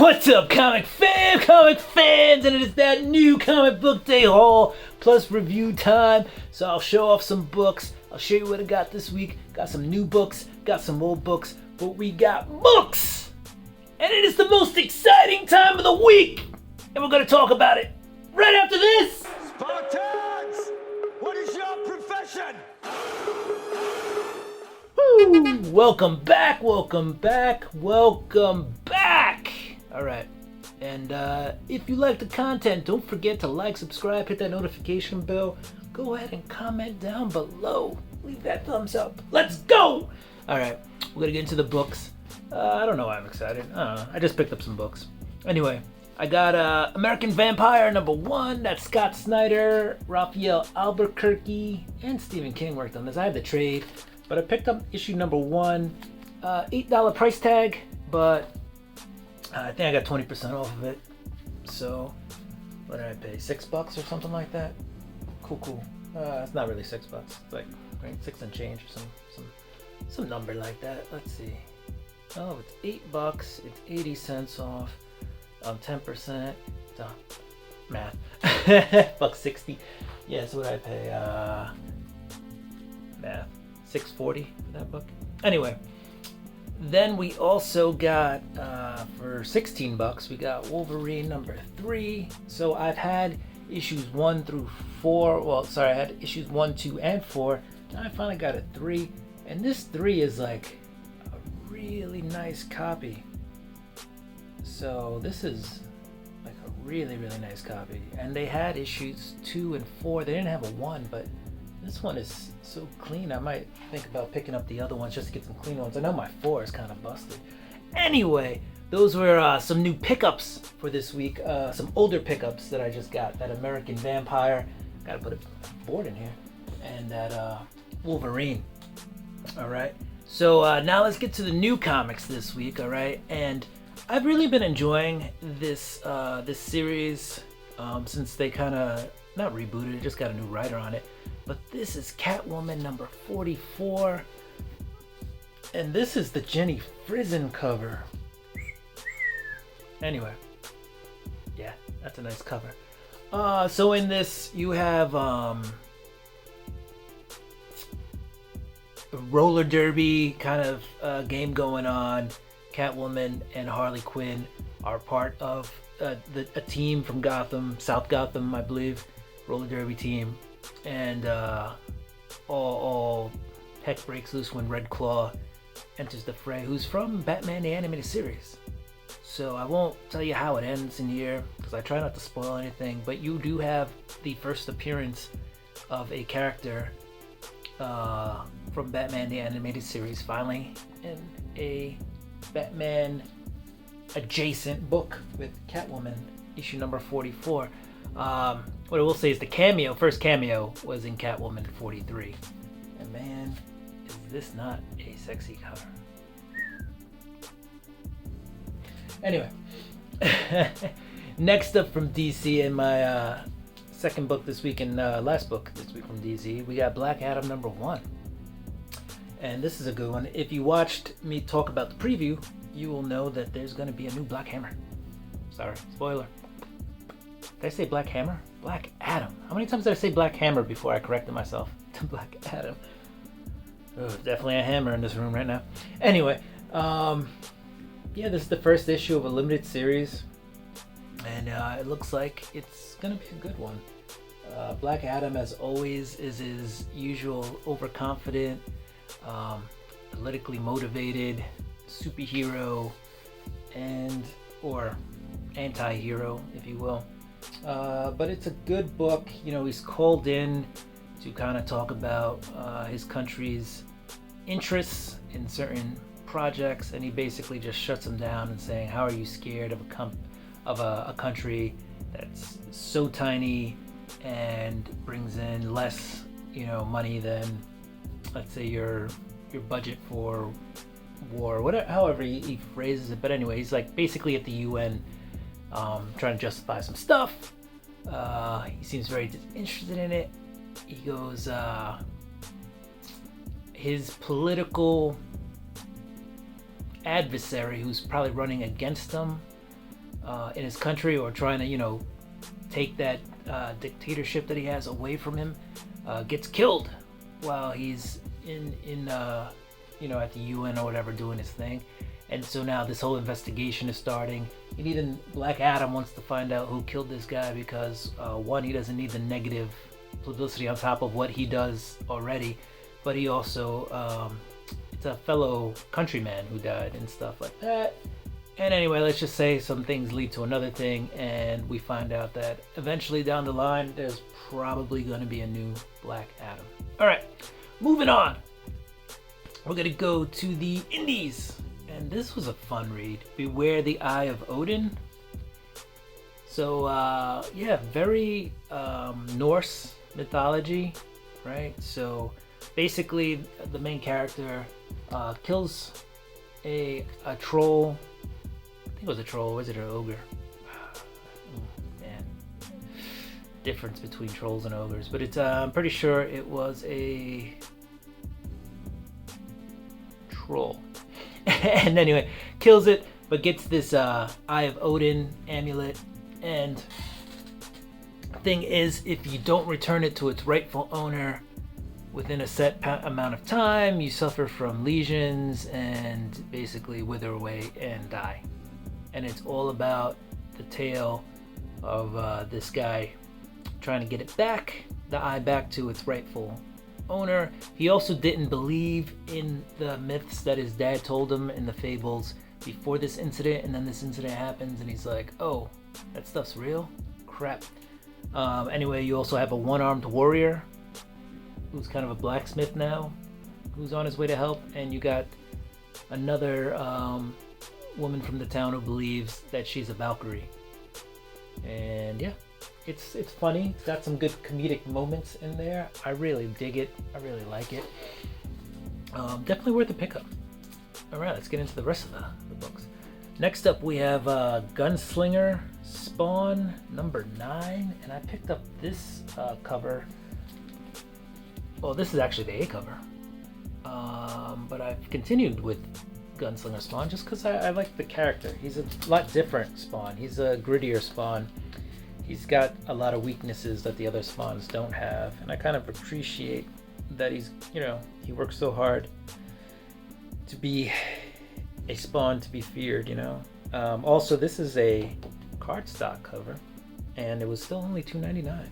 What's up, comic fans, and it is that new comic book day haul plus review time. So I'll show off some books. I'll show you what I got this week. Got some new books, got some old books, but we got books! And it is the most exciting time of the week! And we're gonna talk about it right after this! Spartans! What is your profession? Woo! Welcome back! Alright, and if you like the content, don't forget to like, subscribe, hit that notification bell. Go ahead and comment down below. Leave that thumbs up. Let's go! Alright, we're gonna get into the books. I don't know why I'm excited. I don't know. I just picked up some books. Anyway, I got American Vampire number 1. That's Scott Snyder, Raphael Albuquerque, and Stephen King worked on this. I have the trade, but I picked up issue number 1. $8 price tag, but I think I got 20% off of it. So, what did I pay? $6 or something like that? Cool. It's not really $6. It's like 6 and change or some number like that. Let's see. Oh, it's $8. It's 80 cents off. 10%. Math. $1.60. Yeah, so what did I pay? Math. $6.40 for that book. Anyway. Then we also got, for $16, we got Wolverine number 3. So I've had issues 1 through 4. Well, sorry, I had issues 1, 2, and 4. Now I finally got a 3. And this 3 is like a really nice copy. So this is like a really nice copy. And they had issues 2 and 4. They didn't have a 1, but this one is so clean. I might think about picking up the other ones just to get some clean ones. I know my 4 is kind of busted. Anyway, those were some new pickups for this week. Some older pickups that I just got. That American Vampire. Gotta put a board in here. And that Wolverine. Alright. So now let's get to the new comics this week. Alright. And I've really been enjoying this series since they kind of, not rebooted, it just got a new writer on it. But this is Catwoman number 44. And this is the Jenny Frison cover. Anyway. Yeah, that's a nice cover. So in this, you have a roller derby kind of game going on. Catwoman and Harley Quinn are part of a team from Gotham, South Gotham, I believe. Roller derby team. And all heck breaks loose when Red Claw enters the fray, who's from Batman the Animated Series. So I won't tell you how it ends in here because I try not to spoil anything, but you do have the first appearance of a character from Batman the Animated Series finally in a Batman adjacent book with Catwoman, issue number 44. What I will say is the first cameo was in Catwoman 43. And man, is this not a sexy cover. Anyway, next up from DC in my second book this week and last book this week from DC, we got Black Adam number 1. And this is a good one. If you watched me talk about the preview, you will know that there's going to be a new Black Hammer. Sorry, spoiler. Did I say Black Hammer? Black Adam. How many times did I say Black Hammer before I corrected myself to Black Adam? Oh, definitely a hammer in this room right now. Anyway, yeah, this is the first issue of a limited series, and it looks like it's gonna be a good one. Black Adam, as always, is his usual overconfident, politically motivated superhero or anti-hero, if you will. But it's a good book. You know, he's called in to kind of talk about his country's interests in certain projects, and he basically just shuts them down and saying, how are you scared of a country that's so tiny and brings in less, money than, let's say, your budget for war, whatever, however he phrases it. But anyway, he's like basically at the UN trying to justify some stuff. He seems very interested in it. He goes, his political adversary, who's probably running against him, in his country, or trying to, take that dictatorship that he has away from him, gets killed while he's in at the UN or whatever, doing his thing. And so now this whole investigation is starting. And even Black Adam wants to find out who killed this guy because, one, he doesn't need the negative publicity on top of what he does already, but he also, it's a fellow countryman who died and stuff like that. And anyway, let's just say some things lead to another thing, and we find out that eventually down the line, there's probably going to be a new Black Adam. All right, moving on. We're going to go to the indies. And this was a fun read. Beware the Eye of Odin. So, very Norse mythology, right? So, basically, the main character kills a troll. I think it was a troll. Was it an ogre? Man, difference between trolls and ogres. But it's I'm pretty sure it was a troll. And anyway, kills it, but gets this Eye of Odin amulet. And thing is, if you don't return it to its rightful owner within a set amount of time, you suffer from lesions and basically wither away and die. And it's all about the tale of this guy trying to get it back, the eye back to its rightful owner. He also didn't believe in the myths that his dad told him in the fables before this incident, and then this incident happens and he's like, oh, that stuff's real? Crap. Anyway, you also have a one-armed warrior who's kind of a blacksmith now, who's on his way to help, and you got another woman from the town who believes that she's a Valkyrie. And yeah, it's funny. It's got some good comedic moments in there. I really dig it. I really like it. Definitely worth a pickup. All right, let's get into the rest of the books. Next up, we have Gunslinger Spawn number 9, and I picked up this cover. Well, this is actually the A cover, but I've continued with Gunslinger Spawn just because I like the character. He's a lot different Spawn. He's a grittier Spawn. He's got a lot of weaknesses that the other Spawns don't have, and I kind of appreciate that he's, he works so hard to be a Spawn to be feared, Also, this is a cardstock cover, and it was still only $2.99.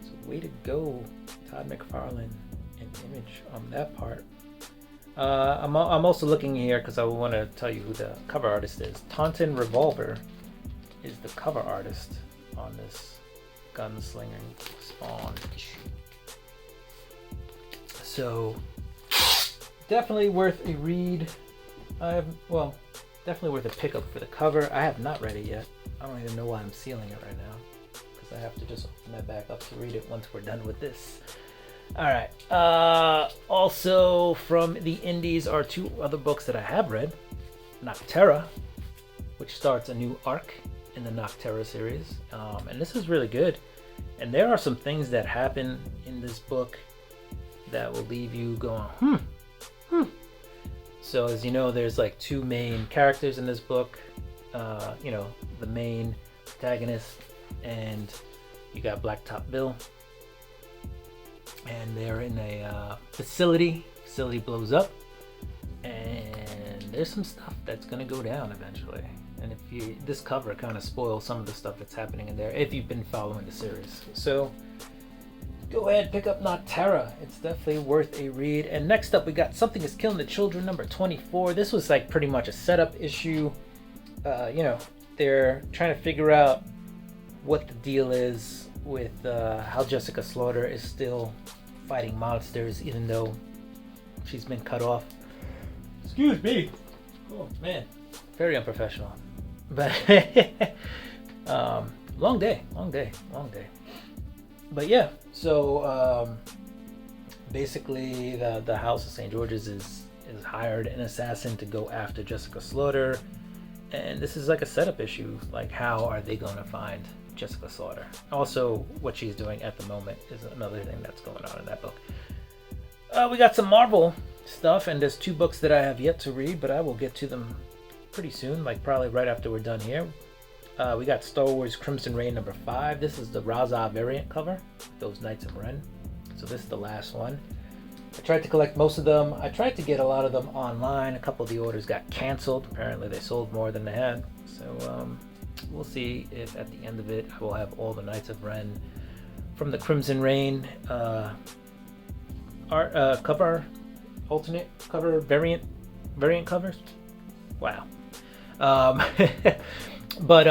So way to go, Todd McFarlane and Image on that part. I'm also looking here because I want to tell you who the cover artist is. Taunton Revolver is the cover artist on this Gunslinger Spawn issue. So definitely worth a read. Definitely worth a pickup for the cover. I have not read it yet. I don't even know why I'm sealing it right now, because I have to just open that back up to read it once we're done with this. All right. Also from the indies are 2 other books that I have read. Nocterra, which starts a new arc in the Nocterra series, and this is really good. And there are some things that happen in this book that will leave you going, So as you know, there's like 2 main characters in this book. The main protagonist, and you got Blacktop Bill. And they're in a facility. Facility blows up, and there's some stuff that's gonna go down eventually. And this cover kind of spoils some of the stuff that's happening in there if you've been following the series. So go ahead, pick up Nocterra. It's definitely worth a read. And next up, we got Something Is Killing the Children number 24. This was like pretty much a setup issue. They're trying to figure out what the deal is with how Jessica Slaughter is still fighting monsters even though she's been cut off. Excuse me. Oh man, very unprofessional. But long day. But yeah, so basically the House of St. George's is hired an assassin to go after Jessica Slaughter, and this is like a setup issue. Like, how are they going to find Jessica Slaughter? Also, what she's doing at the moment is another thing that's going on in that book. We got some Marvel stuff, and there's 2 books that I have yet to read, but I will get to them pretty soon, like probably right after we're done here. we got Star Wars Crimson Reign number 5. This is the Raza variant cover, those Knights of Ren. So this is the last one. I tried to collect most of them. I tried to get a lot of them online. A couple of the orders got canceled. Apparently they sold more than they had. So we'll see if at the end of it I will have all the Knights of Ren from the Crimson Reign art cover, alternate cover, variant covers. Wow. But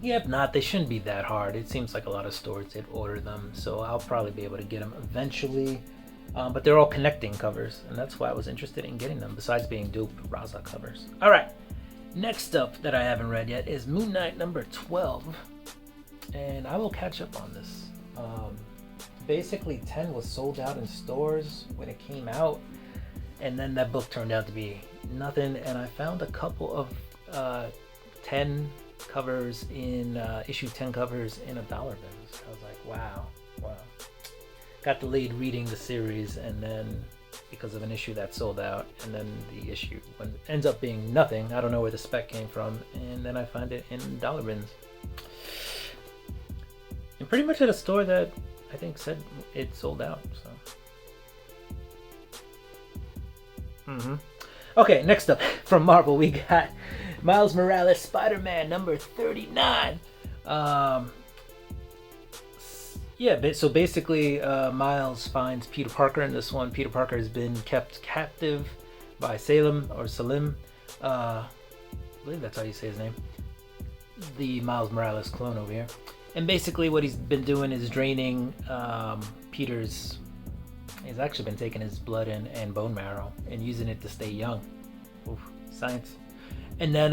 yeah, if not, they shouldn't be that hard. It seems like a lot of stores did order them, so I'll probably be able to get them eventually. But they're all connecting covers, and that's why I was interested in getting them, besides being dope Raza covers. All right, next up that I haven't read yet is Moon Knight number 12, and I will catch up on this. Basically, 10 was sold out in stores when it came out, and then that book turned out to be nothing, and I found a couple of 10 covers in issue 10 covers in $1 bins. I was like, wow. Got delayed reading the series, and then because of an issue that sold out, and then the issue when ends up being nothing. I don't know where the spec came from, and then I find it in $1 bins, and pretty much at a store that I think said it sold out. So okay, next up from Marvel we got Miles Morales Spider-Man number 39. So basically Miles finds Peter Parker in this one. Peter Parker has been kept captive by Salim. I believe that's how you say his name. The Miles Morales clone over here. And basically what he's been doing is draining Peter's... He's actually been taking his blood and bone marrow and using it to stay young. Oof, science. And then,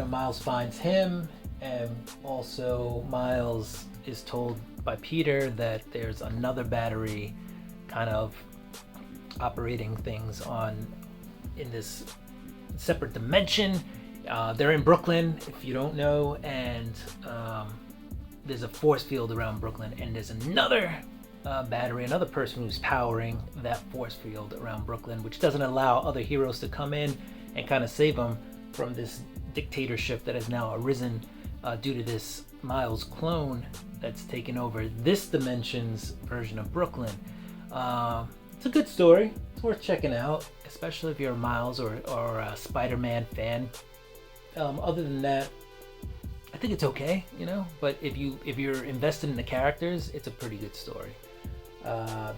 Miles finds him, and also Miles is told by Peter that there's another battery kind of operating things in this separate dimension. They're in Brooklyn, if you don't know, and there's a force field around Brooklyn, and there's another battery, another person who's powering that force field around Brooklyn, which doesn't allow other heroes to come in and kind of save them from this dictatorship that has now arisen due to this Miles clone that's taken over this dimension's version of Brooklyn. It's a good story. It's worth checking out, especially if you're a Miles or a Spider-Man fan. Other than that, I think it's okay, but if you're invested in the characters, it's a pretty good story.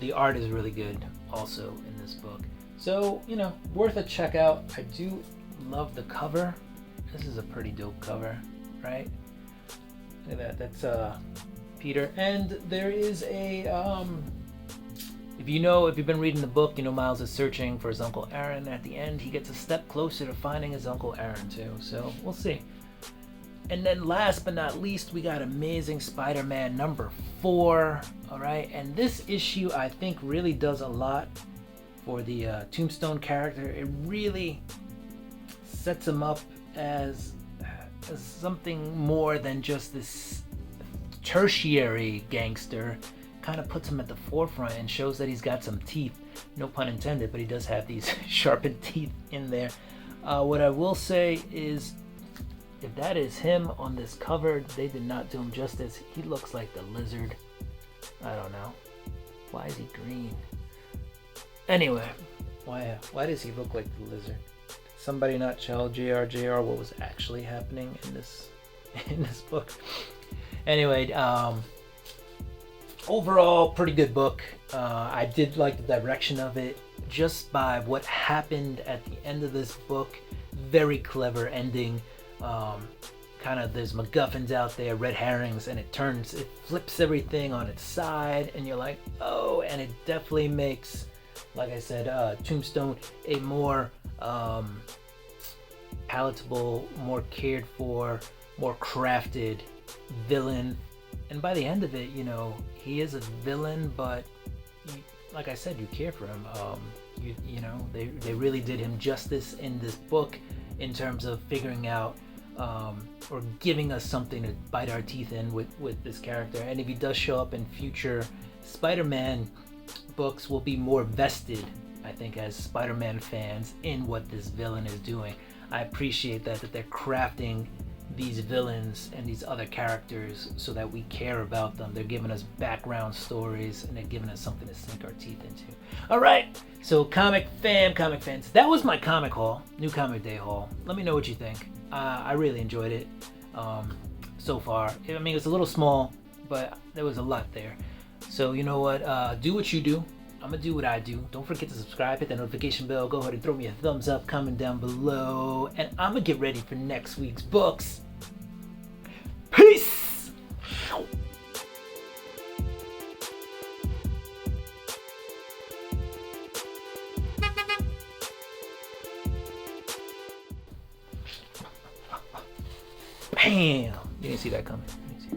The art is really good also in this book. So, worth a check out. I do love the cover. This is a pretty dope cover, right? Look at that. That's Peter. And there is a if you've been reading the book, Miles is searching for his Uncle Aaron. At the end, he gets a step closer to finding his Uncle Aaron too. So we'll see. And then last but not least, we got Amazing Spider-Man number 4. All right, and this issue I think really does a lot for the Tombstone character. It really sets him up as something more than just this tertiary gangster. Kind of puts him at the forefront and shows that he's got some teeth. No pun intended, but he does have these sharpened teeth in there. What I will say is, if that is him on this cover, they did not do him justice. He looks like the Lizard. I don't know. Why is he green? Anyway, why does he look like the Lizard? Did somebody not tell JR what was actually happening in this book? Anyway, overall, pretty good book. I did like the direction of it, just by what happened at the end of this book. Very clever ending. Kind of there's MacGuffins out there, red herrings, and it flips everything on its side, and you're like, oh, and it definitely makes, like I said, Tombstone a more palatable, more cared for, more crafted villain. And by the end of it, he is a villain, but like I said, you care for him. They really did him justice in this book in terms of figuring out or giving us something to bite our teeth in with this character. And if he does show up in future Spider-Man books, we'll be more vested I think, as Spider-Man fans in what this villain is doing. I appreciate that they're crafting these villains and these other characters so that we care about them. They're giving us background stories, and they're giving us something to sink our teeth into. All right, so comic fans, that was my comic haul, New Comic Day haul. Let me know what you think. I really enjoyed it so far. I mean, it's a little small, but there was a lot there. So you know what? Do what you do. I'm gonna do what I do. Don't forget to subscribe, hit that notification bell, go ahead and throw me a thumbs up, comment down below, and I'm gonna get ready for next week's books. Peace! Bam! You didn't see that coming.